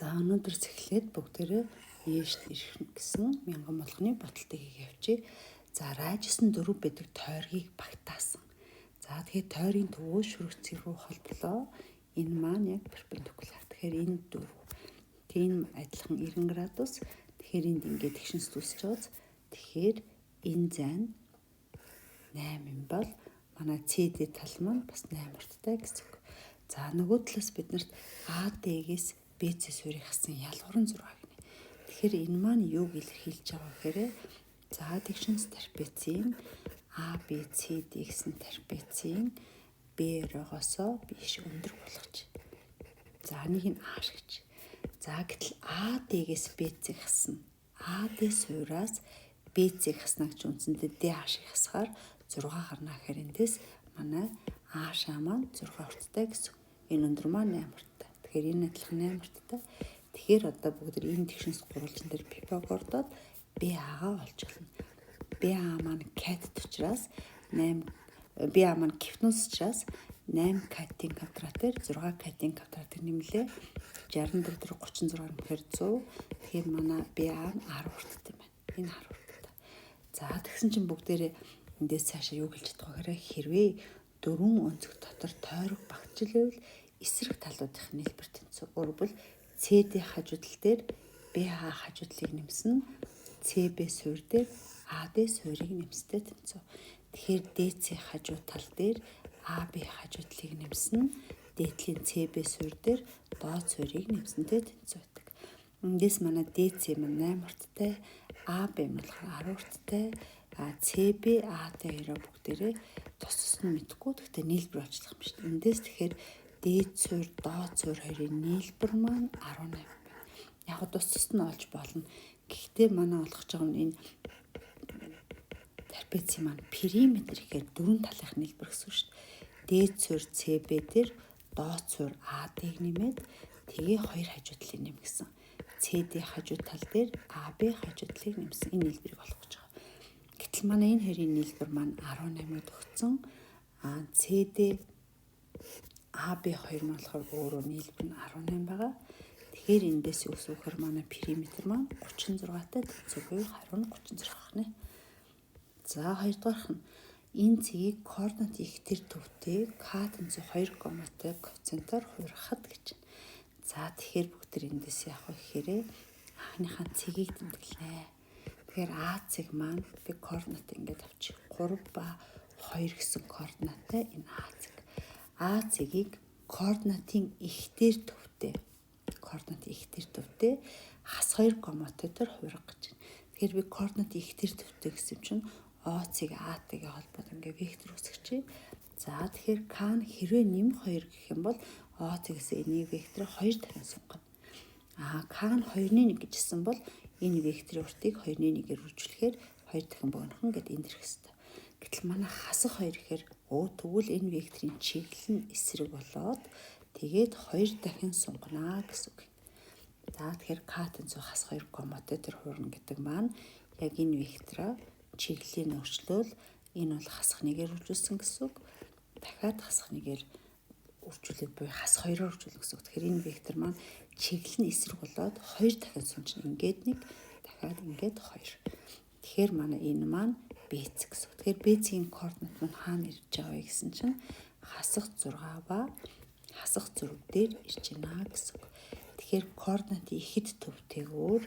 За өнөөдөр эхлээд бүгдээрээ ээшд ирэх гэсэн мянган болгоны бодолтыг хийгээ явчих. За райжсэн 4 байдаг тойргийг багтаасан. За тэгэхээр тойргийн төвөө шүрэгцэг рүү холболоо. Энэ маань яг перпендикуляр. Тэгэхээр энэ 4. Тийм адилхан 90 градус. Тэгэхээр энд ингээд тэгшинс үүсэж байгаа. Тэгэхээр энэ зайн 8 юм бол манай CD тал маань бас 8 урттай гэсэн үг. За нөгөө талаас биднэрт AD-гээс BC суурийг хасан ялгуурын 6 гинэ. Тэгэхээр энэ маань юуг илэрхийлж байгаа гэхээр за тэгшинс трапецийн ABCD гэсэн трапецийн B-рогосоо биш өндөр болгож. За нэг нь A гэж. За гэтэл AD-гээс BC хасна. AD суураас BC хаснаг ч үндсэндээ DH хасахаар 6 гарна гэхээр эндээс манай А шаа маань 6 урттай гэсэн. Энэ өндөр маань 8 урттай. Тэгэхээр энэ адилхан 8 урттай. Тэгэхээр одоо бүгд энэ тэгшинс гурвалжин дээр Пифагордод BA-гаа олж болно. BA маань катет учраас 8 BA маань кифнус учраас 8 катетийн квадратээр 6 катетийн квадратээр нэмлээ. 64 дээр 36 гэхээр 100. Тэгэхээр манай BA нь 10 урттай байна. Энэ 10 урттай. За тэгсэн чинь бүгдээрээ эндээс цаашаа юу гэлж чадах вэ? Хэрвээ 4 өнцөг дотор тойрог багтжилвэл эсрэг талуудын нийлбэр тэнцүү. Өөрөөр CD хажуудал дээр BH хажуудлыг нэмсэн, CB суур дээр AD суурийг нэмстэй тэнцүү. Тэгэхээр DC хажуу тал дээр AB хажуудлыг нэмсэн, дээдлийн CB суур дээр доод суурийг нэмсэнтэй тэнцүү байдаг. Эндээс манай DC маань 8 урттай, AB маань 10 урттай, CB AD хоёроо бүгдээрээ тус нь мэдгүй. Гэхдээ нийлбэр олчлох юм шүү дээ. Эндээс тэгэхээр дээд суур, доод суур хоёрын нийлбэр маань 18 байна. Яг тус нь олж болно. Гэхдээ манай олгож байгаа нь энэ трапецийн маань периметр гэхээр 4 талынх нийлбэр гэсэн шүү дээ. Дээд суур CB дээр доод суур AD-г нэмээд тэгээ хоёр хажуудлыг нэмгсэн. CD хажуу тал дээр AB хажуудлыг нэмсэн. Энэ нийлбэрийг олгож байгаа. Гэтэл манай энэ хоёрын нийлбэр маань 18-д өгсөн. CD AB 2 маань болохоор өөрөө нийлбэр нь 18 байгаа. Тэгэхээр эндээс юу гэсэн үг вэ? Манай периметр маань 36-тай тэнцвэргүй хариу нь 36 байна. За хоёрдугаарх нь энэ цэгийг координат их төр төвтэй К тэнцүү 2 коматай коэффициентаар хуурахад гэж. За тэгэхээр бүгд эндээс яах вэ гэхээр анхныхаа цэгийг тэмдэглэнэ. Тэгэхээр А цэг маань би координат ингээд авчих. 3 ба 2 гэсэн координаттай энэ А цэг. А цэгийг координатын ихтер төвтэй хас 2 коматай дээр хуурах гэж байна. Тэгэхээр би координат ихтер төвтэй гэсэн чинь О цэг А-тэйгээ холбоод ингээд вектор үүсгэчихье. За тэгэхээр К нь хэрвээ нэмэх 2 гэх юм бол О цэгээс энийг вектор 2 дахин сунгана. К нь 2-1 гэжсэн бол энэ векторын уртыг 2-1-ээр үржүүлэхээр 2 дахин бөөнхөн гэдээ энд ирэх хэвээр. Гэтэл манай хасах 2 гэхээр тэгвэл энэ векторын чиглэл нь эсрэг болоод тэгээд 2 дахин сунгана гэсэн үг. За тэгэхээр К тэнцүү хас 2 коматай дээр хуурна гэдэг маань яг энэ вектороо чиглэлийн өөрчлөл энэ бол хасах 1-ээр үржүүлсэн гэсэн үг. Дахиад хасах 1-ээр үржүүлээд буюу хас 2-оор үржүүлэх гэсэн үг. Тэгэхээр энэ вектор маань чиглэл нь эсрэг болоод 2 дахин сунжна. Ингээд 1 дахиад ингээд 2. Тэгэхээр манай энэ маань BC гэсэн. Тэгэхээр BC-ийн координат маань хаана ирж байгаа вэ гэсэн чинь хасах 6 ба хасах 4 дээр ирж байна гэсэн. Тэгэхээр координатын ихэд төвтэйгээр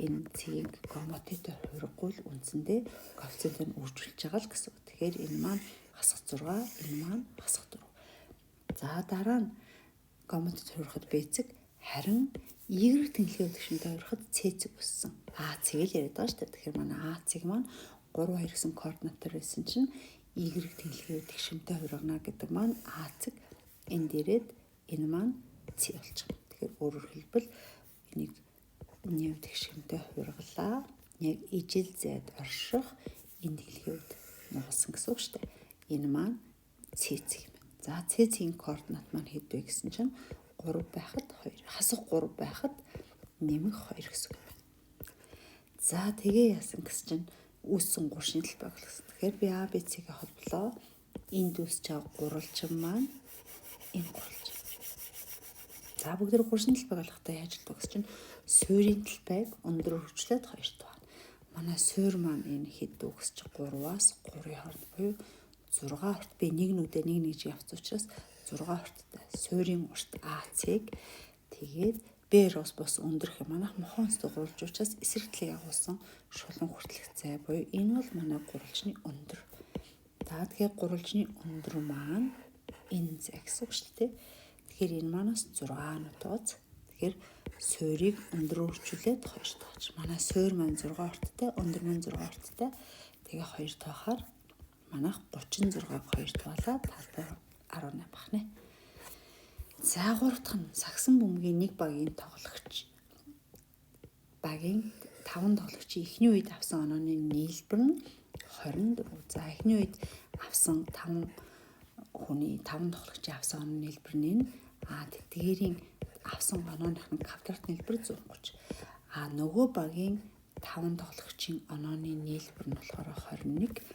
энэ цэгийг комотитой хуурахгүй л үндсэндээ коэффициентээр нь үржүүлж байгаа л гэсэн. Тэгэхээр энэ маань хасах 6, энэ маань хасах 4. За дараа нь комотид хуурахад BC харин Y тэнхлийн өвдөгчөндөө хуурахад C цэг өссөн. А цэг л яриад байгаа шүү дээ. Тэгэхээр манай А цэг маань 3 2 гэсэн координатаар байсан чинь Y тэнхлийн өвдөгчөндөө хуургана гэдэг маань А цэг энэ дээрээд энэ маань C болж байгаа. Тэгэхээр өөрөөр хэлбэл энийг нэг өвдөгчөндөө хуургалаа. Яг ижил зайд орших энэ тэнхлийн өвд нугалсан гэсэн үг шүү дээ. Энэ маань C цэг юм. За C цэгийн координат маань хэд вэ гэсэн чинь 3 байхад 2 хасах 3 байхад нэмэх 2 гэсэн үг байна. За тэгээ яасан гэсэн чинь үүссэн 3 шинжлэх байгуулах гэсэн. Тэгэхээр би А, Б, С-гээ холболоо. Энд үүсч байгаа гурвалжин маань энэ гурвалжин. За бүгд хуршин талбайг олохдоо яаж хэлдэг гэсэн чинь суурийн талбайг өндөр хөгжлөөд 2 тоо. Манай суур маань энэ хэд үгсч 3-аас 3-ын хооронд буюу 6 урт би нэг нүдэ нэг жиг авц учраас 6 урттай суурийн урт АЦ-г тэгээд Б бус өндөрх юм. Манайх мохоонс гурвалж учраас эсрэг талыг агуулсан шулуун хүртэлх цай буюу энэ бол манай гурвалжны өндөр. За тэгэхээр гурвалжны өндөр маань энэ зай гэсэн үг шүү дээ. Тэгэхээр энэ манаас 6 нутууц. Тэгэхээр суурийг өндөрөөрчүүлээд 2 тооч. Манай суур маань 6 урттай, өндөр маань 6 урттай. Тэгээ 2 тоохоор манайх 36-г 2 тоолаад талбай 18 бахна. За 3 дахь нь сагсан бөмбөгийн нэг багийн тоглогч. Багийн 5 тоглогчийн эхний үед авсан онооны нийлбэр нь 24. За эхний үед авсан 5 хүний 5 тоглогчийн авсан онооны нийлбэр нь тэдгээрийн авсан онооных нь квадрат нийлбэр 130. Нөгөө багийн 5 тоглогчийн онооны нийлбэр нь болохоор 21.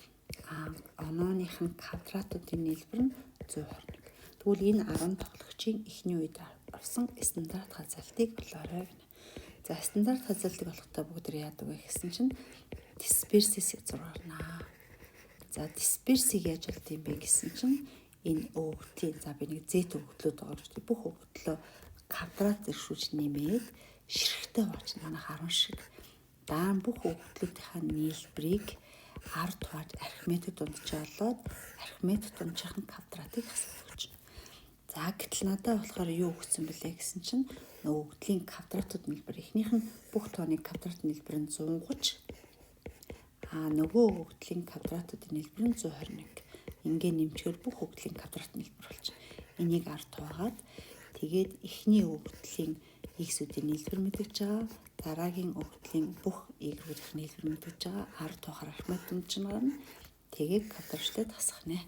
Онооных нь квадратуудын нийлбэр нь 121. Тэгвэл энэ 10 тоглогчийн эхний үед авсан стандарт хазаалтыг олоорой гэнэ. За стандарт хазаалтыг олохдоо бүгд яадаг вэ гэсэн чинь дисперсийг зургаанаа. За дисперсийг яаж олд юм бэ гэсэн чинь энэ өгөгдлийн за би нэг Z өгөгдлүүд байгаа шүү дээ. Бүх өгөгдлөө квадрат зэршүүлж нэмээд ширхтээ болж манайх 10 шиг даан бүх өгөгдлүүдийнхаа нийлбэрийг 10 дугаар архиметд дунджаалаад архиметд дунджих нь квадратыг хасах. За гэтэл надад болохоор юу өгсөн бэлээ гэсэн чинь өгөгдлийн квадратууд нийлбэр эхнийх нь бүх тооны квадрат нийлбэр нь 130. Нөгөө өгөгдлийн квадратуудын нийлбэр нь 121. Ингээ нэмчихээр бүх өгөгдлийн квадрат нийлбэр болж энийг 10 туугаад тэгээд эхний өгөгдлийн x-үүдийн нийлбэр мэдэгч байгаа. Дараагийн өгөгдлийн бүх y-үүдийн нийлбэр мэдэгч байгаа. 10 туухаар архимед дунджинаар нь тэгээд квадраттай тасах нэ.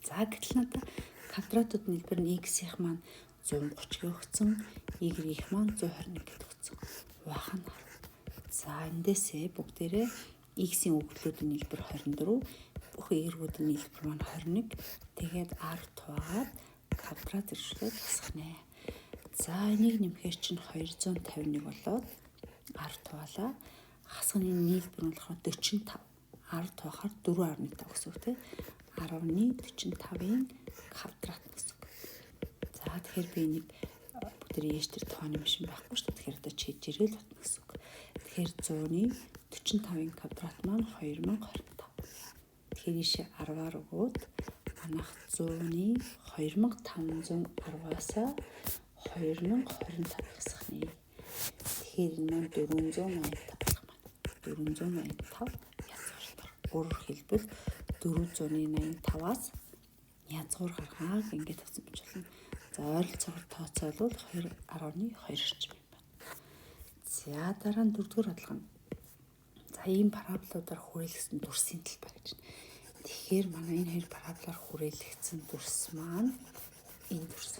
За гэтэл надад квадратууд нийлбэр нь x-ийнх маань 130 өгсөн, y-ийнх маань 121 гэдэг өгсөн. Вахан. За эндээсээ бүгдээрээ x-ийн өгөгдлүүдийн нийлбэр 24, бүх y-үүдийн нийлбэр маань 21. Тэгээд 10 туугаад квадрат зэршүүлээд тасах нэ. За энийг нэмэхээр чинь 251 болоод 10 туалаа. Хасганы нийлбэр нь болохоор 45. 10 туахаар 4.5 гэсэн үг тийм. 10.45-ын квадрат гэсэн үг. За тэгэхээр би нэг бүгд яаш тэр тооны машин байхгүй шүү дээ. Тэгэхээр одоо чийж ирэл батна гэсэн үг. Тэгэхээр 100-ийн 45-ын квадрат маань 2025. Тэгэхээр ийшээ 10-аар өгөөд манайх 100-ийн 2510-аас 2025 гисах нэ. Тэгэхээр энэ маань 485 болох маань. 485 язгууртар. Өөрөөр хэлбэл 485-аас язгуур гаргааг ингээд авсан гэж болно. За ойролцоогоор тооцоолвол 2.2 орчим юм байна. За дараа нь 4-р бодлого. За ийм параболуудаар хүрээлгсэн дүрсийн талбай гэж. Тэгэхээр манай энэ хоёр параболаар хүрээлгсэн дүрс маань энэ дүрс.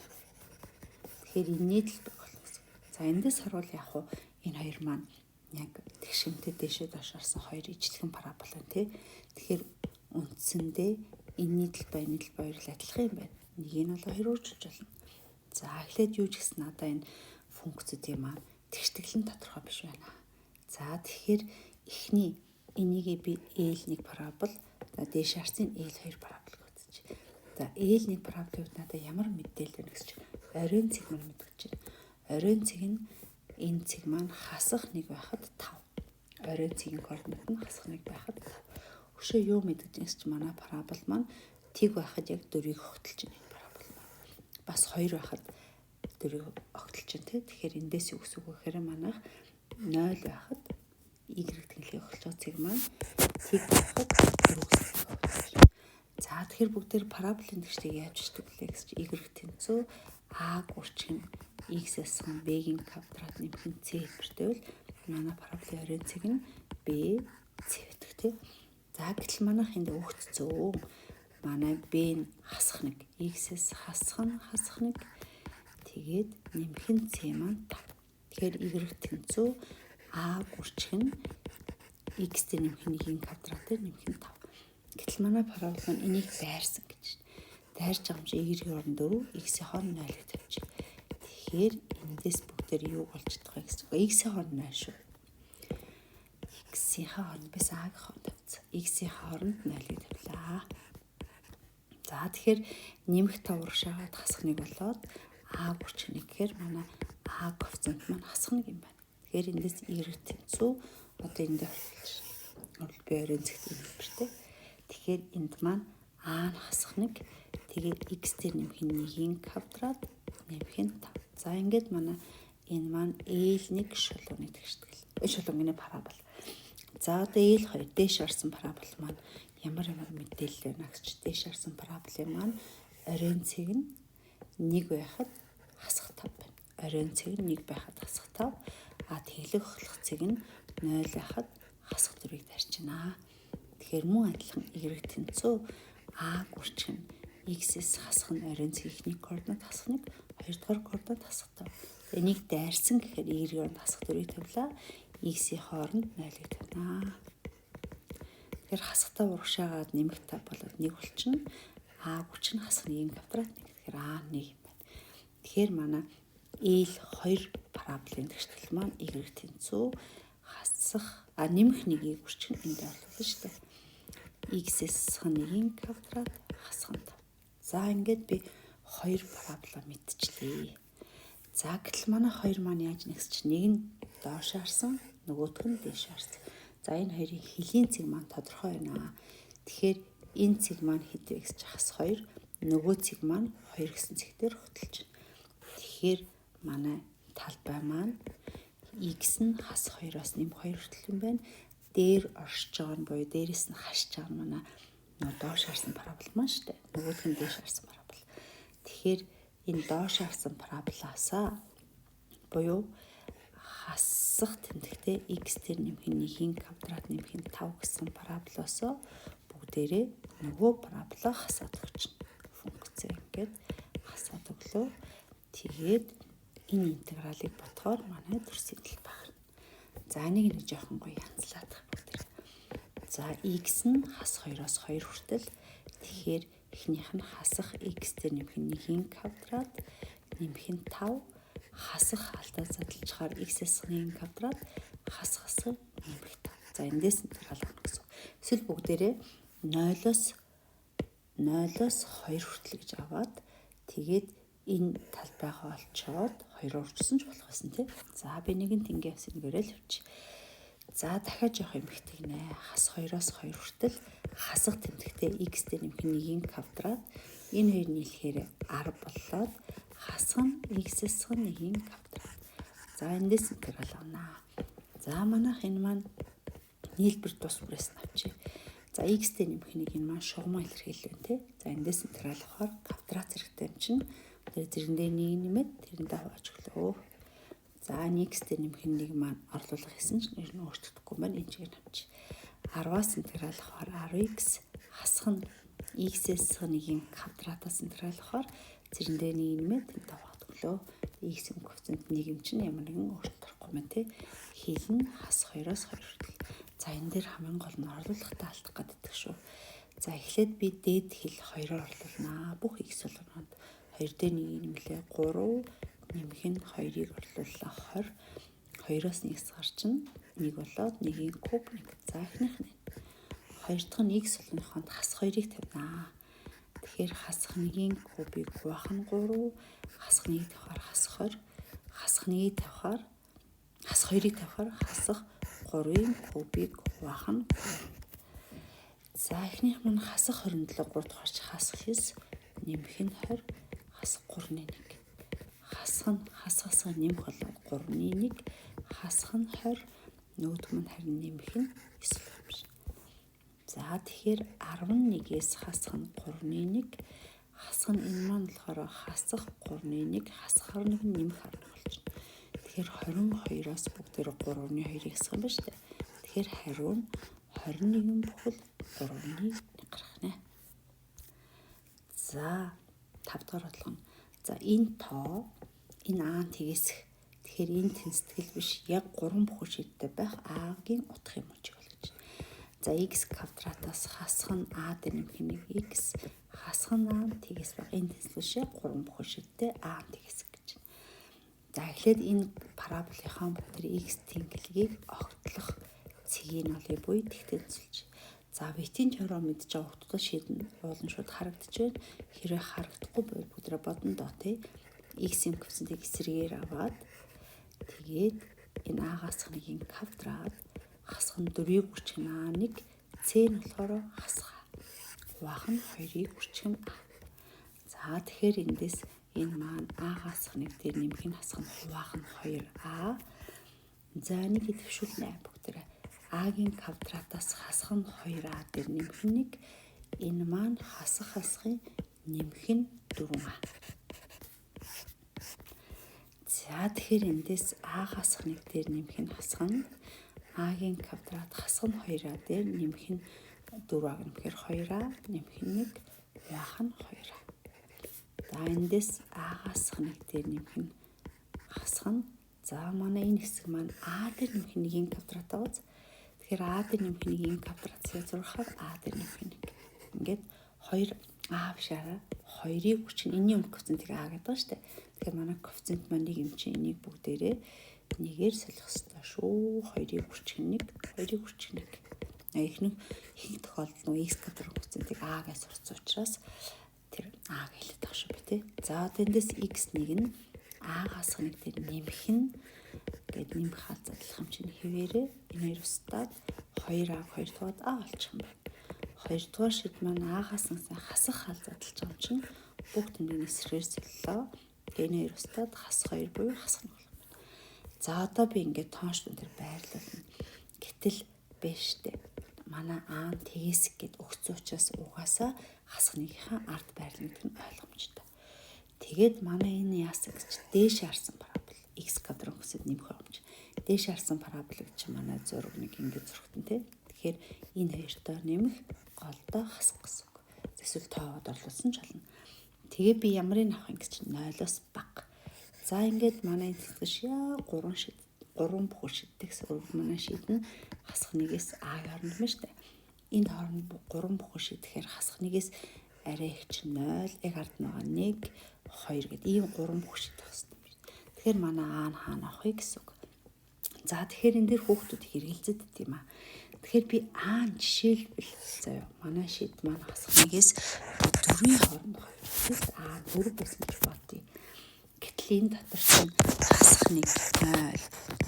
Тэгэхээр энэний талбай болно гэсэн. За эндээс харуул яг уу энэ хоёр маань яг тэгшимтэй дэшээ доош орсон хоёр ижлэгэн парабол байна тий. Тэгэхээр үндсэндээ энэний талбай хоёр л адилхан юм байна. Нэгийг нь бол хоёр өөрчилж болно. За эхлээд юу ч гэсэн надаа энэ функцүүдийн маань тэгштэглэн тодорхой биш байна. За тэгэхээр эхний энийгээ би L1 парабол, за дээш харсан L2 парабол гэж. За L1 параболын хувьд надад ямар мэдээлэл байна гэж оройн цэг маань мэдгэж байна. Оройн цэг нь энэ цэг маань хасах 1 байхад 5. Оройн цэгийн координат нь хасах 1 байхад 5. Өшөө юу мэдгэж байна гэж манай парабол маань тэг байхад яг 4-ийг огтлж байна. Парабол маань бас 2 байхад 4-ийг огтлж байна тий. Тэгэхээр эндээс юу гэсэн үг вэ гэхээр манайх 0 байхад y тэнхлийг огтлж цэг маань тэг байхад 4 гэсэн үг байна. За тэгэхээр бүгдээр параболын тэгштэйг яаж бичдэг вэ гэж y тэнцүү а гурчин x-ээс b-ийн квадрат нэмэх нь c хэлбэртэй бол манай параболын оройн цэг нь b c гэдэг тий. За гэтэл манайх энд өгцөө манай b нь хасах 1, x-ээс хасах 1, тэгээд нэмэх нь c маань 5. Тэгэхээр y тэнцүү а гурчин x-тэй нэмэх нь 1-ийн квадратээр нэмэх нь 5. Гэтэл манай парабол маань энийг дайрсан гэж. Дайрч байгаа юм чи y-ийн орон 4, x-ийн хооронд 0 гэж тавьчих. Тэгэхээр эндээс бүгдээр юу болж чадах вэ гэсэн. X-ийн хооронд 0 шүү. X-ийн хооронд бас A-гийн хооронд тавьсан. X-ийн хооронд 0-ыг тавилаа. За тэгэхээр нэмэх 5 урагшаагаад хасах 1 болоод А хүрчих 1 гэхээр манай А коэффициент маань хасах 1 юм байна. Тэгэхээр эндээс Y тэнцүү одоо энд орчуулж би оройн зэгт хэлбэртэй. Тэгэхээр энд маань А нь хасах 1 тэгээд X дээр нэмэх нь 1-ийн квадрат нэмэх нь 5. За ингээд манай энэ маань L1 шулууны тэгшдэг. Шулууны парабол. За одоо L2 дээш орсон парабол маань ямар мэдээлэл байна гэж дээш орсон параболын маань оройн цэг нь 1 байхад хасах 5 байна. Оройн цэг нь 1 байхад хасах 5. Тэглэх хөлөх цэг нь 0 байхад хасах 4-ийг тарьчина. Тэгэхээр мөн адилхан Y тэнцүү А гүрчих нь X-с хасах нь оройн цэг ихний координат хасах 1, хоёрдугаар координат хасах 5. Энийг дайрсан гэхээр Y-ийн хасах 4-ийг тавилаа. X-ийн хооронд 0-ыг тавина. Тэгэхээр хасах 5 урагшаагаад нэмэх 5 болоод 1 болчихно. А гүрчих нь хасах 1-ийн квадрат 1. Тэгэхээр А 1 юм байна. Тэгэхээр манай L2 параболын тэгштэл маань Y тэнцүү хасах нэмэх 1-ийг гүрчих нь энд орлуулна шүү дээ. X-с 1-ийн квадрат хасах 5. За ингээд би 2 парабола мэдчихлээ. За гэтэл манай 2 маань яаж нэгсч нэг нь доош харсан, нөгөөх нь дээш харсан. За энэ хоёрын хилийн цэг маань тодорхой байна. Тэгэхээр энэ цэг маань хэд вэ гэж хас 2, нөгөө цэг маань 2 гэсэн цэгтэр хөтөлж байна. Тэгэхээр манай талбай маань X нь хас 2-оос нэмэх 2 хүртэл юм байна. Дээр оршиж байгаа нь буюу дээрээс нь хашиж байгаа нь манай доош харсан парабол маань шүү дээ. Нөгөөх нь дээш харсан парабол. Тэгэхээр энэ доош харсан параболаасаа буюу хасах тэмдэгтээ X дээр нэмэх нь 1-ийн квадрат нэмэх нь 5 гэсэн параболоосоо бүгдээрээ нөгөө параболоо хасаад өгчнө. Функц ингээд хасаад өглөө. Тэгээд энэ интегралыг ботхоор манай төрсийн тал багна. За нэг жоохон гоё янзлаад бүгдээр. За X нь хас 2-оос 2 хүртэл. Тэгэхээр эхнийх нь хасах X дээр нэмэх нь 1-ийн квадрат нэмэх нь 5 хасах алдаа задлажгаар X-с 1-ийн квадрат хасах нэмэх 5. За эндээс интеграл гарна гэсэн. Эсвэл бүгдээрээ 0-оос 2 хүртэл гэж аваад тэгээд энэ талбайгаа олцоод 2-оор үржсэн ч болох байсан тийм. За би нэгэн тэнгээ бас ингэрэл явчих. За дахиад жоох юм ихтэй нэ. Хас 2-оос 2 хүртэл хасах тэмдэгтээ X дээр нэмэх нь 1-ийн квадрат энэ хоёр нийлэхээр 10 боллоод хасах нь X-с 1-ийн квадрат. За эндээс интеграл авнаа. За манайх энэ маань нийлбэр тус бүрээс авчи. За X дээр нэмэх нь энэ маань шугамаа илэрхийлвэн тий. За эндээс интеграл авахаар квадрат зэрэгтэй юм чинь тэр зэрэндээ 1 нэмээд тэрэндээ хувааж өглөө. За X дээр нэмэх нь 1 маань орлуулах гэсэн чинь ер нь өөрчлөгдөхгүй байна. Энэ чигээр авчи. 10-аас интеграл авахаар 10x хасах нь X-с 1-ийн квадратаас интеграл авахаар зэрэндээ 1 нэмээд тэрэндээ хувааж өглөө. X-ийн коэффициент 1 юм чинь ямар нэгэн өөрчлөлтөхгүй байна тий. Хил нь хас 2-оос 2 хүртэл. За энэ дээр хамгийн гол нь орлуулгатаа алдах гэдэг шүү. За эхлээд би дээд хил 2-оор орлуулнаа. Бүх X болгонд 2 дээр 1 нэмлээ 3 нэмэх нь 2-ыг орлууллаа 20. 2-оос 1-с гарчин 1 болоод 1-ийн куб 1. За эхнийх нь. Хоёр дахь нь X болгонд хас 2-ыг тавина. Тэгэхээр хасах 1-ийн кубыг хуваах нь 3, хасах 1-ийг тавихаар хасах 20, хасах 1-ийг тавихаар хасах 2-ыг тавихаар хасах 3-ийн кубыг хуваах нь 3. За эхнийх маань хасах 27 3 дахь хасах 9 нэмэх нь 20 хасах 3-ны 1. Хасах нэмэх болоод 3-ны 1 хасах нь 20 нөгөөх нь харин нэмэх нь 9 болж. За тэгэхээр 11-ээс хасах нь 3-ны 1 хасах нь энэ маань болохоор хасах 3-ны 1 хасах 21 нэмэх 11 болж байна. Тэгэхээр 22-оос бүгдээр 3-ны 2-ыг хасах юм ба шүү дээ. Тэгэхээр хариу нь 21 бүхэл 3-ны 1 гарах нэ. За 5 дахь бодлого. За энэ тоо энэ А тгийсэх. Тэгэхээр энэ тэнцэтгэл биш яг 3 бүхэл шийдтэй байх А-гийн утга юм болж байна гэж. За X квадратаас хасах нь А дээр нэмэх нь X хасах нь А тгийс байх. Энэ тэнцэтгэл биш яг 3 бүхэл шийдтэй А тгийсэх гэж. За эхлээд энэ параболынхаа бүгд x тэнглэгийг огтлох цэгийг нь олъё буй тэгтэнцэлж. За витийн теорем мэдж байгаа хүүхдүүд шийднэ. Уулын шууд харагдаж байна. Хэрэг харагдахгүй бол бүгд бодно доо тий. X-ийн коэффициентийг эсрэгээр аваад тэгээд энэ А-гасхныгийн квадрат хасах нь 4-ийг үрчгэн А1 C нь болохоор хасах. Хуваах нь 2-ийг үрчгэн А. За тэгэхээр эндээс энэ маань А-гасхныг дээр нэмэх нь хасах нь хуваах нь 2А. За нэг идэвшүүлнэ бүгдээрээ. А-гийн квадратаас хасах нь 2А дээр нэмэх нь 1. Энэ маань хасахын нэмэх нь 4А. За тэгэхээр эндээс А хасахныг дээр нэмэх нь хасах нь А-гийн квадрат хасах нь 2А дээр нэмэх нь 4А гэмээр 2А нэмэх нь 1 хуваах нь 2А. За эндээс А хасахныг дээр нэмэх нь хасах нь. За манай энэ хэсэг маань А дээр нэмэх нь 1-ийн квадрат аваад тэгэхээр А дээр нэмэх нь 1-ийн квадратыг зурхаар А дээр нэмэх нь 1. Ингээд 2 А биш араа 2-ыг үрчгэн энэний өмнө коэффициентийг А гэдэг ба штэ. Тэгэхээр манай коэффициент маань 1 юм чинь энийг бүгдээрээ 1-ээр солих хэрэгтэй шүү. 2-ыг үрчгэн 1, 2-ыг үрчгэн 1. Их тохиолдолд нь x квадрат коэффициентийг А гэж сурцсан учраас тэр А гэлээд байгаа шүү би тий. За тэндээс x1 нь А хасахныг дээр нэмэх нь гээд нэмэх хаалт задлах юм чинь хэвээрээ энэ хоёр устдаад 2А 2 дугаар А болчих юм байна. 2 дугаар шид маань А хасахнаас хасах хаалт задлах юм чинь бүгд тэмдгийн эсрэгээр солилоо. Энэ хоёр устдаад хасах 2 буюу хасах нь болно. За одоо би ингээд тооншдон дээр байрлуулна. Гэтэл биш дээ. Манай А нь тгээс гэд өгсөн учраас угаасаа хасахныхаа ард байрлал гэдэг нь ойлгомжтой. Тэгээд манай энэ яасан гэж дээш харсан парабол x квадрат гэсэд нэмэх боломж. Дээш харсан параболыг чи манай зураг нэг ингэж зурхтан тий. Тэгэхээр энэ хоёртоо нэмэх голдоо хасах гэсэн үг. Эсвэл тоогод орлуулсан ч болно. Тэгээ би ямарыг авах юм гэж 0-оос бага. За ингээд манай тэтгэж яа 3 шид 3 бүхэл шиддэгс манай шид нь хасах нэгээс А орно юм шүү дээ. Энд хооронд 3 бүхэл шид тэгэхээр хасах нэгээс арай их ч 0 яг ард нь байгаа 1 2 гэдэг ийм 3 бүхэл шид тасна. Тэгэхээр манай А нь хаана авахыг гэсэн үг. За тэгэхээр энэ дээр хүүхдүүд хэрэгэлзэж байт юм аа. Тэгэхээр би А нь жишээлбэл заяа манай шид маань хасах нэгээс 4-ийн хооронд байгаа. А 4 байсан гэж бодъё. Гэтэл энэ дотор чинь хасах нэг 0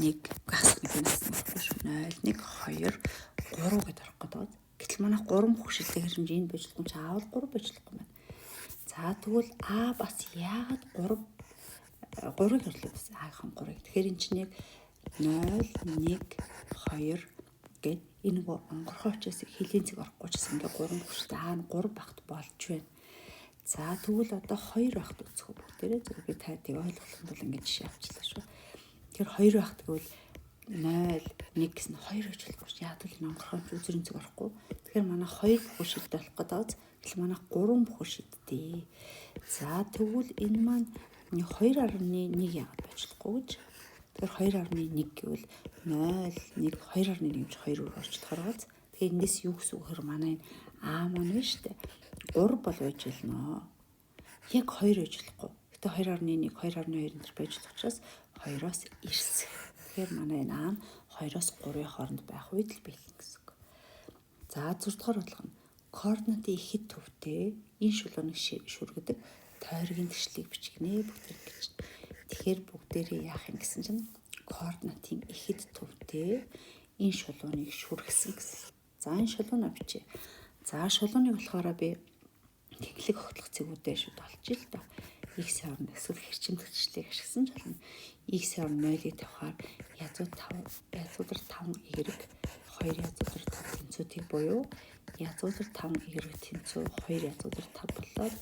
1 хасах нэг нь хасах шүү 0 1 2 3 гэдээ орох гэдэг. Гэтэл манай 3 бүхшилтэй хэмжээ энэ бичлэгэн чи аавал 3 бичлэхгүй байна. За тэгвэл А бас яагаад 3-ыг орлуулсан А-гийн 3-ыг. Тэгэхээр энэ чинь яг 0 1 2 гэд энэ онгорхоочоос хэлийн цэг орохгүй ч гэсэн ингээ 3 бүхшилтэй А нь 3 багт болж байна. За тэгвэл одоо 2 багт үзэх үү бүгдээрээ зөв би тайлбарыг ойлгохын тулд ингэ жишээ авчлаа шүү. Тэгэхээр 2 багт гэвэл 0 1 гэсэн 2 гэж хэлбэрч яад л энэ онгорхоч үзрийн зүг орохгүй. Тэгэхээр манай 2 бүхэл шидтэй болох гэдэг. Тэгэл манай 3 бүхэл шидтэй. За тэгвэл энэ маань 2.1 яагаад байжлахгүй гэж. Тэгэхээр 2.1 гэвэл 0 1 2.1 гэж 2 руу орчлохоор. Тэгэхээр эндээс юу гэсэн үг хэр манай А маань биш үү? 3 бол байж болно. Яг 2 байж болохгүй. Гэтэ 2.1 2.2 энэ төр байж болох учраас 2-оос ирсэх. Тэгэхээр манай энэ А нь 2-оос 3-ын хооронд байх үед л бэлэн гэсэн үг. За 6 дугаар бодлого нь координатын ихэд төвтэй энэ шулууныг шүргэдэг тойргийн төшлийг бичгнэ бүгд гэж. Тэгэхээр бүгдээрээ яах юм гэсэн чинь координатын ихэд төвтэй энэ шулууныг шүргэсэн гэсэн. За энэ шулуунаа бичье. За шулууныг болохоор би тэнхлэг огтлох цэгүүдээ шууд олж ил да. X орно эсвэл хэрчимтгчлийг ашигласан ч болно. X орно 0-ыг тавихаар язууд 5 язуудар 5 y 2 язуудар 5 тэнцвүүдийг буюу язуудар 5 y тэнцүү 2 язуудар 5 болоод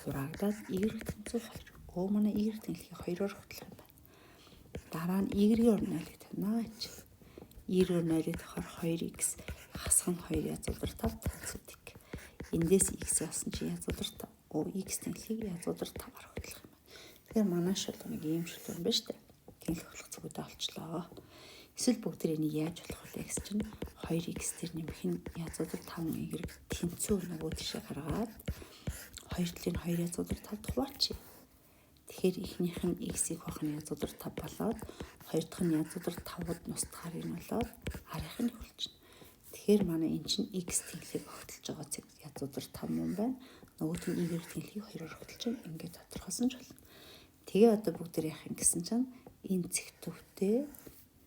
хурагдаад y тэнцүү 2. Өө манай y тэнхлийг 2-оор хөтлөх юм байна. Дараа нь y-ийн орно 0-ыг тавина гэж. Y-ийн 0-ыг тавихаар 2x хасах нь 2 язуудар 5 тэнцвүүдийг. Эндээс x болсон чи язуудар 5. X тэнхлийг язуудар 5-аар хөтлөх юм байна. Тэгэхээр манай шулуун нэг ийм шулуун байна шүү дээ. Тэнхлэг хөтлөх зүгүүдээ олчлоо. Эсвэл бүгд энийг яаж болох вэ гэсэн чинь 2x дээр нэмэх нь язуудар 5y тэнцүү нөгөө тишээ гаргаад 2 талын 2 язуудар 5 хуваачи. Тэгэхээр эхнийх нь x-ийг хох нь язгуур 5 болоод хоёр дахь нь язгуур 5-д нустахаар юм болоод арийнх нь хөлчнө. Тэгэхээр манай эн чинь x тэнхлийг огтлж байгаа зэрэг язгуур 5 юм байна. Нөгөөх нь y тэнхлийг 2-оор огтлж ингээд тодорхойлсон ч болно. Тэгээ одоо бүгд яах юм гэсэн чинь энэ цэг төвтэй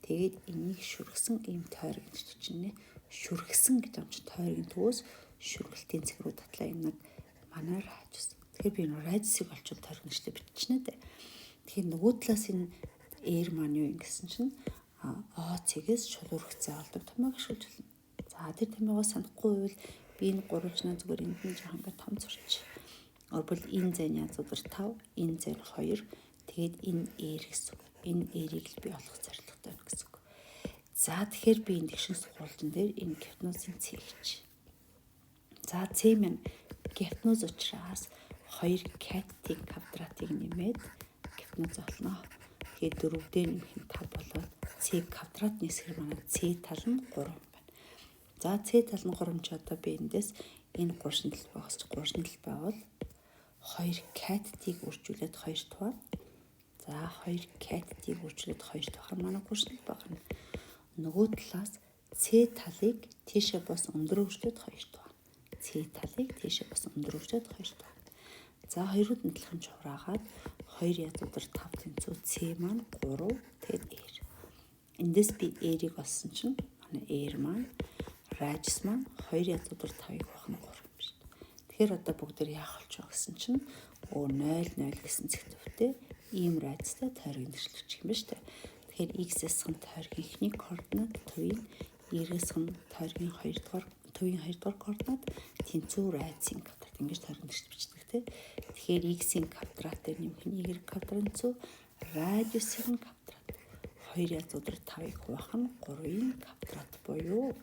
тэгээд энийг шүргсэн ийм тойрог гэж чинь шүргсэн гэж юм чинь тойргийн төвөөс шүргэлтийн цэг рүү татлаа юм нэг манай радиус. Тэгэхээр би энэ радиусыг олчод тойрог нэштэй биччихнэ дээ. Тэгэхээр нөгөө талаас энэ r маань юу юм гэсэн чинь о цэгээс шулуурх зай олдог томьёог ашиглаж болно. За тэр томьёогоо санахгүй байвал би энэ гурвалжнаа зүгээр энд нь жоохон ингээд том зурч. Орбол энэ зайны язгуур 5, энэ зай нь 2, тэгээд энэ r гэсэн. Энэ r-ийг л би олох зорилготой байна гэсэн үг. За тэгэхээр би энэ гişин суулжин дээр энэ гипнозын c гэж. За c маань гипноз учраас 2 катетик квадратыг нэмээд гипноз олно. Тэгээд 4-д нэмэх нь 5 болоод c квадрат нисгэр манай c тал нь 3 байна. За c тал нь 3 ч одоо би эндээс энэ 3 талбайгаас 3 талбай бол 2 катетик үржүүлээд 2 тугаар. За 2 катетик үржүүлээд 2 тугаар манай 3 талбай гарна. Нөгөө талаас c талыг тийшээ бас өндөр үржүүлээд 2 тугаар. C талыг тийшээ бас өндөр үржүүлээд 2 тугаар. За хоёрууд нь адилхан чураагаад 2 язгуур 5 тэнцүү c маань 3 тэгээд r. Эндээс би r-ийг олсон чинь манай r маань радиус маань 2 язгуур 5-ыг авах нь 3 юм шүү дээ. Тэгэхээр одоо бүгд яах болж байгаа гэсэн чинь 0 0 гэсэн цэг төвтэй ийм радиустай тойрог нэршлэгч юм ба шүү дээ. Тэгэхээр x-с хэн тойргийн эхний координат төвийн y-с хэн тойргийн 2 дугаар төвийн 2 дугаар координат тэнцүү радиусын квадрат ингэж тойрог нэршил бичдэг тийм. Тэгэхээр x-ийн квадрат дээр нэмэх нь y квадрат тэнцүү радиусын квадрат 2 язгуур 5-ыг хуваах нь 3-ын квадрат буюу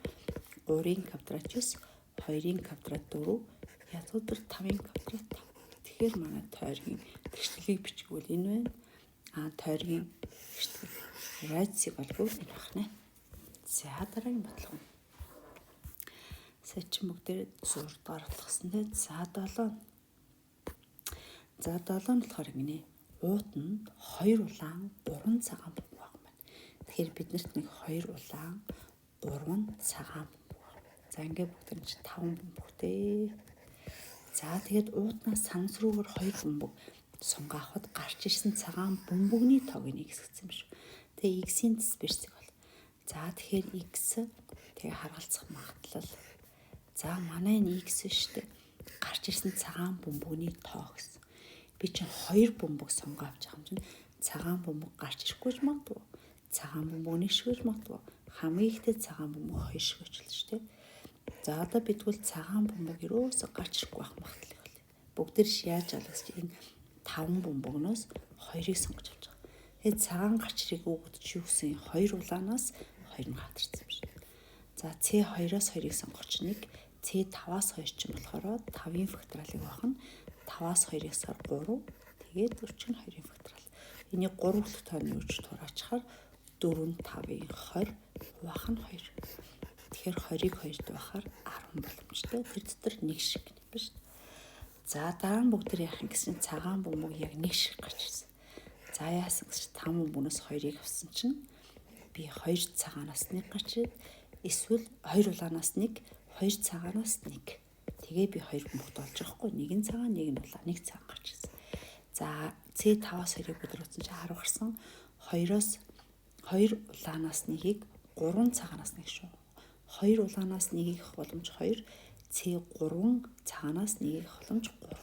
3-ын квадрат 9, 2-ын квадрат 4, язгуур 5-ын квадрат 5. Тэгэхээр манай тойргийн тэгшлэлийг бичгүүл энэ байна. Тойргийн тэгшлэл радиусыг олбол энэ байна. За дараагийн бодлого. Сачин бүгдээр 6 дугаар бодлогосон дээ. За 7. За 7 болохоор гинэ. Уут нь 2 улаан 3 цагаан бөмбөг байна. Тэгэхээр биднэрт нэг 2 улаан 3 цагаан бөмбөг. За ингээд бүгд нь 5 бөмбөгтэй. За тэгээд уутнаас санамсруугаар 2 бөмбөг сунгаахад гарч ирсэн цагаан бөмбөгний тоог нь x гэсэн юм шүү. Тэгээ x-ийн дисперсийг бол. За тэгэхээр x тэгээ харгалзах магадлал. За манай энэ x шүү дээ. Гарч ирсэн цагаан бөмбөгний тоо гэсэн. Би чинь 2 бөмбөг сунгаавч байгаа юм чинь цагаан бөмбөг гарч ирэхгүй ч магадгүй. Цагаан бөмбөгний шигэж магадгүй. Хамгийн ихтэй цагаан бөмбөг 2 шигэж л шүү дээ. За одоо бидгүүл цагаан бөмбөг юусоо гарч ирэхгүй байх магадлал байна. Бүгдэр яаж алгасч энэ 5 бөмбөгнөөс 2-ыг сонгож авч байгаа. Тэгээд цагаан гарч ирэх үгд чи юу гэсэн 2 улаанаас 2 нь хатарсан юм шиг. За C2-оос 2-ыг сонгох чинь 1, C5-аас 2 ч юм болохоор 5-ын факторалыг авах нь 5-аас 2-ээс 3, тэгээд 42-ын факторал. Энийг 3 дэх тооны үрж тураачаар 4, 5-ын 20 хуваах нь 2. Тэгэхээр 20-ыг 2-д байхаар 10 боломжтой. Тэр дотор 1 шиг юм ба шүү. За дараа нь бүгд яах юм гэсэн цагаан бөмбөг яг 1 шиг гарч ирсэн. За яасан гэж 5 бөмбөгнөөс 2-ыг авсан чинь би 2 цагаанаас 1 гарч ирээд эсвэл 2 улаанаас 1, 2 цагаанаас 1. Тэгээ би 2 бөмбөгт олж авахгүй. Нэг нь цагаан, нэг нь улаан, нэг цагаан гарч ирсэн. За C5-аас 2-ыг бүдрүүлсэн чинь 10 гарсан. 2-оос 2 улаанаас 1-ийг 3 цагаанаас 1 шүү. 2 улаанаас 1-ийг авах боломж 2, C3 цагаанаас 1-ийг авах боломж 3.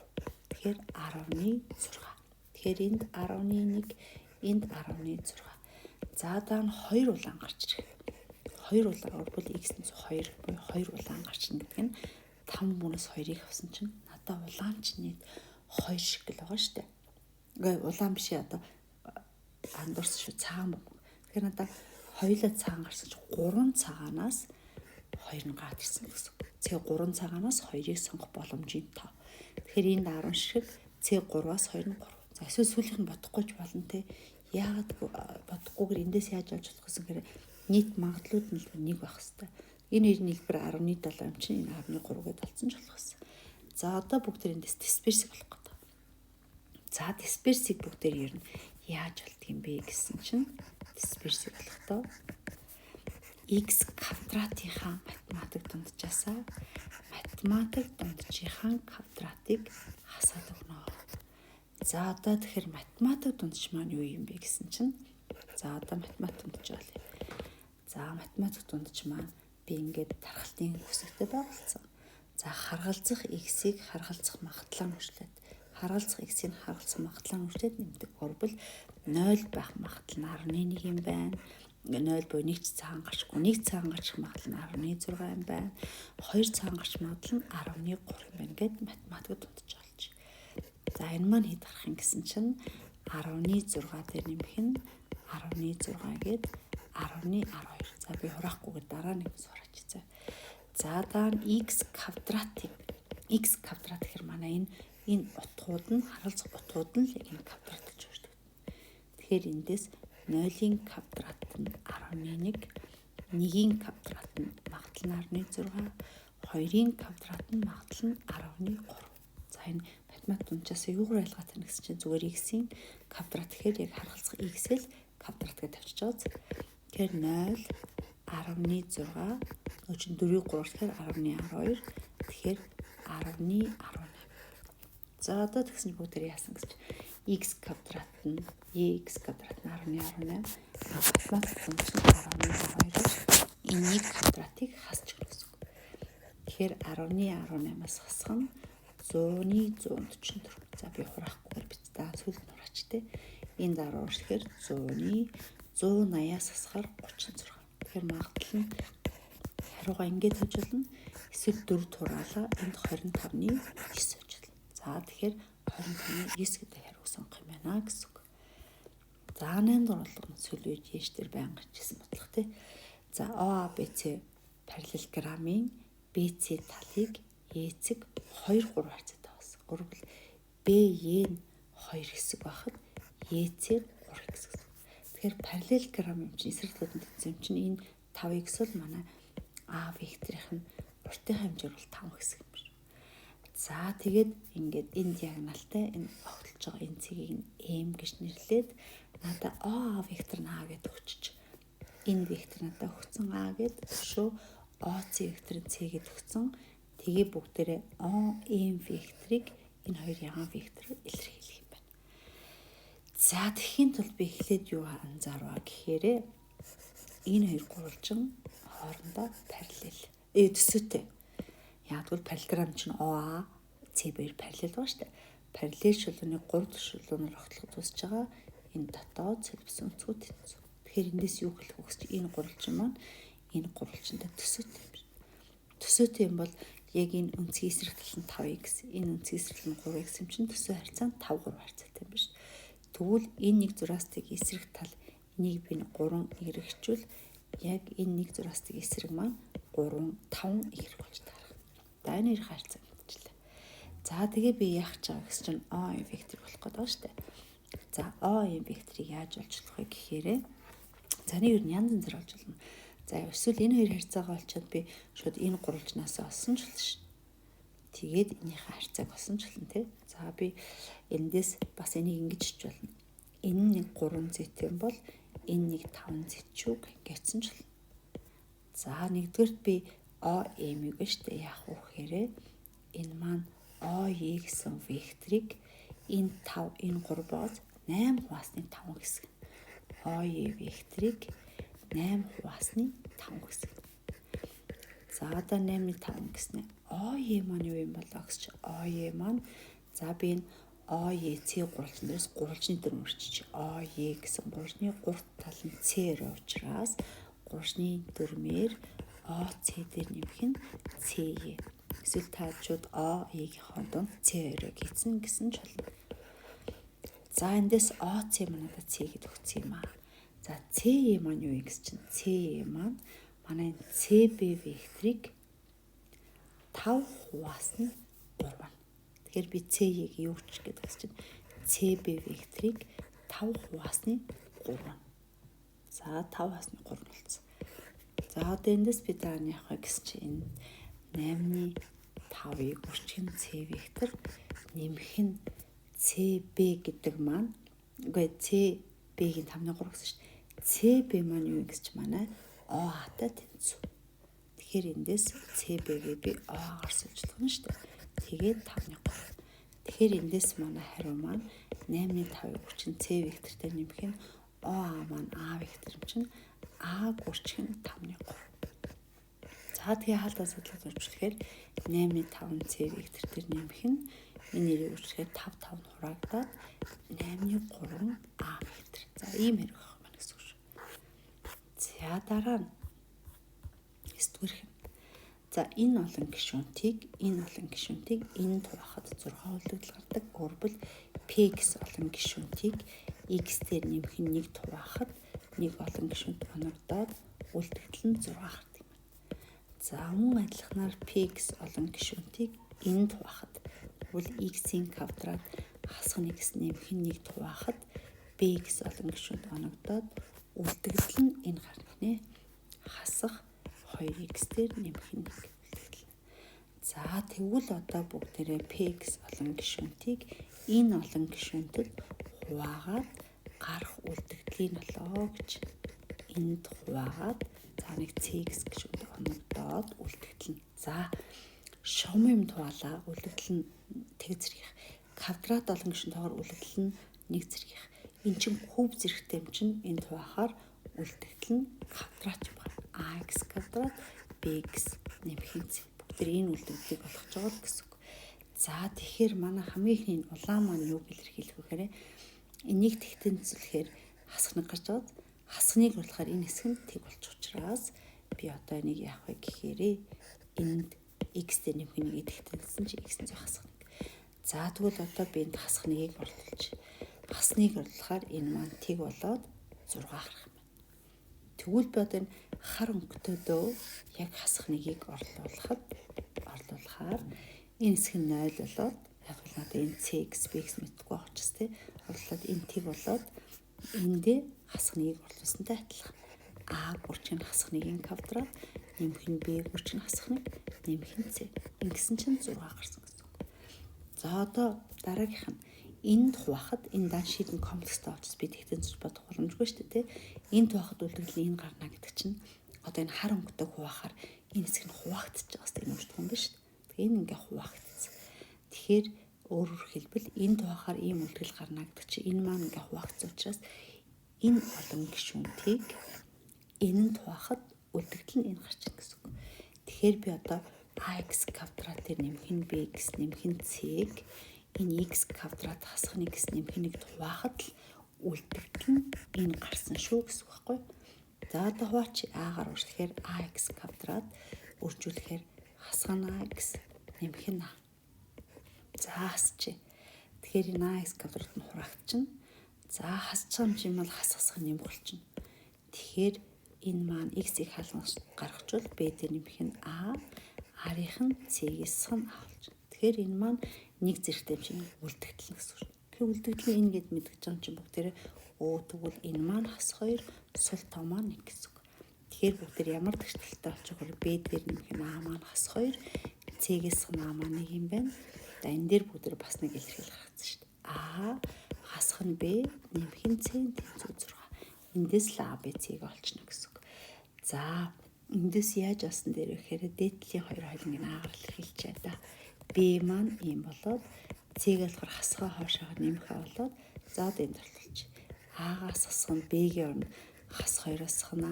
Тэгэхээр 10-6. Тэгэхээр энд 11, энд 11-6. За даа нь 2 улаан гарч ирэх. 2 улаан бол x-ийн 2 буюу 2 улаан гарч ирнэ гэдэг нь 5 бөмбөгнөөс 2-ыг авсан чинь надаа улаан чинь 2 шиг л байгаа шүү дээ. Ингээ улаан биш одоо андуурсан шүү цагаан бөмбөг. Тэгэхээр надаа хоёулаа цагаан гарсан чинь 3 цагаанаас 2 нь гарч ирсэн гэсэн. C3 цагаанаас 2-ыг сонгох боломжийн тоо. Тэгэхээр энд 10 шиг C3-аас 2 нь 3. За эсвэл сүүлийнх нь бодохгүй ч болно те. Яагаад бодохгүйгээр эндээс яаж олж болох гэсэн хэрэг нийт магадлалууд нь 1 байх хэвээр. Энэ хоёрын нийлбэр 17 юм чинь энэ 13 гэдээ олцсон ч болох хэвээр. За одоо бүгд эндээс дисперсийг олох гэдэг. За дисперсийг бүгдээр ер нь яаж болдго юм бэ гэсэн чинь дисперсийг болохдоо x квадратынхаа математик дунджаасаа математик дунджийнхаа квадратыг хасаад өгнө. За одоо тэгэхээр математик дундч маань юу юм бэ гэсэн чинь за одоо математик дундч болъё. За математик дундч маань би ингээд тархалтын үсэгтэй байгуулсан. За харгалзах x-ийг харгалзах магадлалаар үржлээд харгалзах x-ийг харгалзах магадлалаар үржлээд нэмдэг. Өөрөвл 0 байх магадлал нь 11 юм байна. 0 буюу 1 цагаан гарчгүй 1 цагаан гарчих магадлал нь 16 юм байна. 2 цагаан гарчих магадлал нь 11 3 юм байна гэд математик дундч болж. За энэ маань хэд гарах юм гэсэн чинь 16 дээр нэмэх нь 16 гээд 12. За би хураахгүйгээр дараа нэг сураач. За дараа нь x квадрат гэхэр манай энэ утгууд нь харгалзах утгууд нь л энэ квадрат гэж үүсдэг. Тэгэхээр эндээс 0-ийн квадрат нь 11, 1-ийн квадрат нь магадлал нь 16, 2-ийн квадрат нь магадлал нь 13. За энэ математик дундчаас юугаар ялгаатай гэсэн чинь зүгээр x-ийн квадрат гэхээр яг харгалзах x-эл квадрат гэж тавьчих жааз. Тэгэхээр 0, 16, өчн 4-ийн 3 тэгэхээр 12, тэгэхээр 18. За одоо тэгсэн чинь бүгдээ яасан гэж x квадрат нь x квадрат нь 18, математик дундч нь 12. Энийг квадратыг хасч өгнө гэсэн үг. Тэгэхээр 18-аас хасах нь 100-144. За би хураахгүйгээр бит та сүүл нь хураач те. Энэ дараа үргэлжлэхээр 100-180-аас хасахаар 36. Тэгэхээр магадлал нь хариугаа ингээд тавьж болно. Эсвэл 4 тураалаа энд 25-ны 9 тавьж болно. За тэгэхээр 25-ны 9 гэдэг хариуг сонгох юм байна гэсэн үг. За 8 дугаар болгоно сүүл үед яаш дээр байнга хийсэн бодлого те. За ABC параллелограммын BC талыг EC 2 3 хацаатай байна. Өөрөөр BE нь 2 хэсэг байхад EC 3 хэсэг. Тэгэхээр параллелограмм юм чинь эсрэг талууд нь юм чинь энэ 5x бол манай А векторын уртын хэмжээр бол 5 хэсэг юм байна. За тэгээд ингээд энэ диагоналтай энэ огтлж байгаа энэ цэгийг нь m гэж нэрлээд надаа А вектор нь А гэдэг өгчөж энэ вектор надаа өгсөн А гэдэг шүү ОЦ вектор нь С гэдэг өгсөн. Тэгээ бүгдээрээ ОМ векторыг энэ хоёрын А вектор илэрхийлэх юм байна. За тэгэхийн тулд би эхлээд юу анзаарваа гэхээр энэ хоёр гурвалжин хоорондоо параллел төсөөтэй. Яг бол параллелограмм чинь ОА С2 параллел байгаа шүү дээ. Параллел шулууны 3 шулуунаар огтлоход тусаж байгаа энэ дотоод солбосон өнцгүүд тэнцүү. Тэгэхээр эндээс юу хэлэх вэ гэж энэ гурвалжин маань энэ гурвалжиндаа төсөөтэй юм байна. Төсөөтэй юм бол яг энэ өнцгийн эсрэг тал нь 5x, энэ өнцгийн эсрэг тал нь 3x юм чинь төсөө харьцаа нь 5 3 харьцаатай юм байна. Тэгвэл энэ нэг зураастыг эсрэг тал энийг би 3 эргэжүүл яг энэ нэг зураастыг эсрэг маань 3 5 эрг болж таарах. За энэ хоёр харьцаа мэдчихлээ. За тэгээ би яах гэж байгаа гэсэн чинь ОМ вектор болох гээд байгаа шүү дээ. За ОМ векторыг яаж олж болох вэ гэхээр за нэг юу янз янзаар олж болно. За эсвэл энэ хоёр харьцаагаа олчоод би шууд энэ гурвалжнаас олсон ч болно шүү. Тэгээд энийхээ харьцааг олсон ч болно тий. За би эндээс бас энийг ингэж хич болно. Энэ нэг 3 z юм бол энэ нэг 5 z чүг ингэсэн ч болно. За нэгдүгээрт би ОМ-ийг шүү дээ яах вэ гэхээр энэ маань ОЕ гэсэн векторыг энэ 5 энэ 3 бод 8 хуваасны 5 хэсэг. ОЕ векторыг 8 хуваасны 5 хэсэг. За одоо 8-ны 5 гэснээр ОЕ маань юу юм болоо гэж ОЕ маань за би энэ ОЕЦ гурвалжин дээрс гурвалжны төр мөрчиж ОЕ гэсэн гурвалжны 3 тал нь С-ээр уучраас гурвалжны дөрмээр ОЦ дээр нэмэх нь СЕ. Эсвэл таажууд ОЕ-ийн донд С2-ыг хийсэн гэсэн ч болно. За эндээс ОЦ манайда С гэдэг өгсөн юм аа. За СЕ маань юу юм гэсэн чинь СЕ маань манай СБ векторыг 5 хуваасны 3. Тэгэхээр би СЕ-ийг юу ч гэдэг чинь СБ векторыг 5 хуваасны 3. За 5 хуваасны 3 болсон. За одоо эндээс би дараа нь явах гэсэн чинь энэ 8-ны 5-ыг өрчих нь С вектор нэмэх нь CB гэдэг маань үгүй CB-ийн 5-3 гэсэн шүү дээ. CB маань юу гэж манай ОА-тай тэнцүү. Тэгэхээр эндээс CB-гээ би ОА-гаар суулжлах нь шүү дээ. Тэгээд 5-3. Тэгэхээр эндээс манай хариу маань 8-5 хүчин C вектортэй нэмэх нь ОА маань А вектор чинь А гурчих нь 5-3. За тэгээ хаалтаа судлаад үржүүлэхээр 8-5 C вектор дээр нэмэх нь энэ нэрийг үржүүлэхээр 5 нь хураагдаад 8-3 А вектор. За ийм хэрэг авах маань гэсэн үг шүү. За дараа нь 9-р хэм. За энэ олон гишүүнтийг энэ тухайд 6 үлдэгдэл гардаг. Өөрөвл P гэсэн олон гишүүнтийг X дээр нэмэх нь 1 тухайд нэг олон гишүүнт оногдоод үлдэгдэл нь 6 гардаг юм. За мөн адилханаар P гэсэн олон гишүүнтийг энэ тухайд тэгвэл X-ийн квадрат хасах нэгс нэмэх нь 1 тухайд B гэсэн олон гишүүнт оногдоод үлдэгдэл нь энэ гарна гинэ. Хасах 2x дээр нэмэх нь 1 үлдэгдэл. За тэгвэл одоо бүгдээрээ P-X олон гишүүнтийг энэ олон гишүүнтэд хуваагаад гарах үлдэгдлийн болоо гэж энд хуваагаад за нэг C-X гишүүнт оногдоод үлдэгдэл нь. За шугам юм туалаа үлдэгдэл нь тэг зэрэг. Квадрат олон гишүүнтэйгээр үлдэгдэл нь 1 зэрэг. Эн чинь куб зэрэгтэй юм чинь энэ тухайгаар үлдэгдэл нь квадрат юм байна. AX квадрат BX нэмэх нь бүгд энэ үлдэгдлийг болгож байгаа л гэсэн үг. За тэгэхээр манай хамгийн ихний улаан маань юу илэрхийлэх вэ гэхээр энийг тэгтэнцүүлэхээр хасхнаг гарч байгаад хасхныг болохоор энэ хэсэг нь тэг болчих учраас би одоо энийг яах вэ гэхээр энд x дээр нэмэх нэг тэгтэнцсэн чи x-ийн зах хасхнаг. За тэгвэл одоо би энд хасхныг орлуулж хасныг орлохоор энэ маань тэг болоод 6 гарах юм. Тэгвэл би одоо энэ хар өнгөтэйдөө яг хасах нэгийг орлуулахаар энэ хэсэг нь 0 болоод яг л надад энэ CX BX мэдгүй байгаа ч тийм орлуулад энэ тэг болоод эндээ хасах нэгийг орлуулсантай адилхан. А гурчин хасах нэгийн квадрат нэмэх нь B гурчин хасах нэг нэмэх нь C. Ингэсэн чинь 6 гарсан гэсэн үг. За одоо дараагийнх нь энд хуваахад энэ дан шийдэн комплекстэй очиж би тэгтэнцэж бодох боломжгүй шүү дээ. Энэ тухайд үлдэгдэл энэ гарна гэдэг чинь одоо энэ хар өнгөтэй хуваахаар энэ хэсэг нь хуваагдчих байгаа гэсэн юм шүү дээ. Тэгээ энэ ингээ хуваагдчих. Тэгэхээр өөрөөр хэлбэл энэ тухайгаар ийм үлдэгдэл гарна гэдэг чинь энэ маань ингээ хуваагдсан учраас энэ олон гишүүнтийг энэ тухайд үлдэгдэл нь энэ гарч ийн гэсэн үг. Тэгэхээр би одоо AX квадрат дээр нэмэх нь BX нэмэх нь C-г энэ x квадрат хасах нэг гэс нэмэх нэг тухайд л үлдэгдэл нь энэ гарсан шүү гэсэн үг байхгүй. За одоо хуваачи а-гаар үржүүлэхээр ax квадрат үржүүлэхээр хасах нь ax нэмэх нь а. За хасчи. Тэгэхээр энэ ax квадрат нь хураагдчихна. За хасчих юм чинь бол хасах нэмэх болчихно. Тэгэхээр энэ маань x-ийг хаалгаж гаргachвал b дээр нэмэх нь a, a-ийнх нь c-гээс нь a болчихно. Тэгэхээр энэ маань нэг зэрэгтэй чинь үлдэгдэл гэсэн үг. Тэгэхээр үлдэгдэл энэ гэд мэдгэж байгаа юм чинь бүгдээрээ тэгвэл энэ маань хас 2 сул тоо маань 1 гэсэн үг. Тэгэхээр бүгдээр ямар тэгшгэлтэй болчих вэ? B дээр нэмэх нь А маань хас 2, C-гээс нь А маань 1 юм байна. За энэ дээр бүгдээр бас нэг илэрхийлэл гаргацсан шүү дээ. А хасах нь B нэмэх нь C тэнцүү 6. Эндээс л А, Б, C-г олчихно гэсэн үг. За эндээс яаж олсон дээр вэ гэхээр дээдлийн 2 хойлонгийн аагаар илэрхийлчихэ да. B маань ийм болоод C-г болохоор хасгаа хоошоогоо нэмэхэ болоод за одоо энд тартуулж. А-гаас хасах нь B-гийн оронд хас 2-оос хана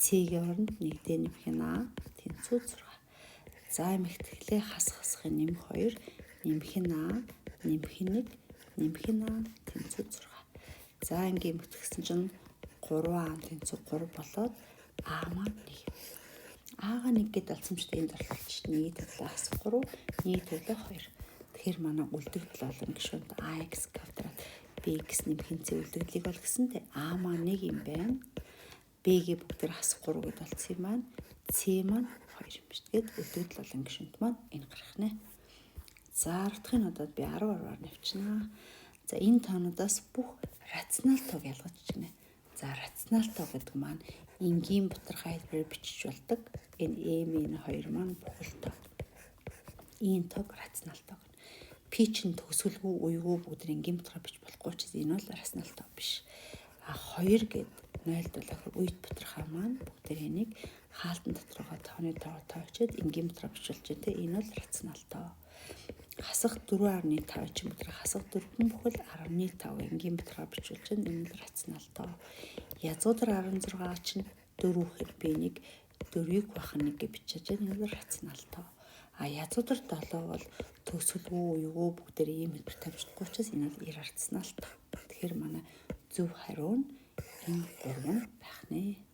C-гийн оронд 1-д нэмэх нь А тэнцүү 6. За эмэгтэйглээ хасахын нэмэх 2 нэмэх нь А нэмэх нь 1 нэмэх нь А тэнцүү 6. За ингээм эмэгтэйгсэн чинь 3А тэнцүү 3 болоод А маань 1. А-га 1 гэд алцамжтай энд орлуулчих. 1 төлөө хас 3, 1 төлөө 2. Тэгэхээр манай үлдэгдэл олон гишүүнд AX квадрат BX нэмэх нь C үлдэгдлийг бол гэсэнтэй А маань 1 юм байна. B-гээ бүгдээр хас 3 гэд болцсон юм байна. C маань 2 юм шүү. Тэгээд үлдэгдэл олон гишүүнд маань энэ гарах нэ. За ардхын удаад би 10-10-аар навчнаа. За энэ тоонуудаас бүх рационал тоог ялгаж гинэ. За рационал тоо гэдэг маань энгийн бутархай хэлбэрээр бичиж болдог. Энэ m-ийн 2 маань бүхэл тоо. Ийм тоог рационал тоог. P чинь төгсгөлгүй уйгүй бүгд энгийн дотроо бич болохгүй ч энэ бол рационал тоо биш. 2 гээд 0 бол ахир үед доторхой маань бүгд энийг хаалтан доторгоо тооны тоо тоочод энгийн дотроо бичүүлж дээ. Энэ бол рационал тоо. Хасах 4.5 чинь бүгд хасах 4 бүхэл 10.5 энгийн дотроо бичүүлж дээ. Энэ бол рационал тоо. Язгуудар 16 чинь 4 гэхэд би энийг 4-ийг бахан 1 гэж бичиж дээ. Энэ бол рационал тоо. Язгуудар 7 бол төгсгөлгүй уйгүй бүгдээр ийм хэлбэр тавьж чадахгүй учраас энэ бол иррационал тоо. Тэгэхээр манай зөв хариу нь энэ 3 байх нэ.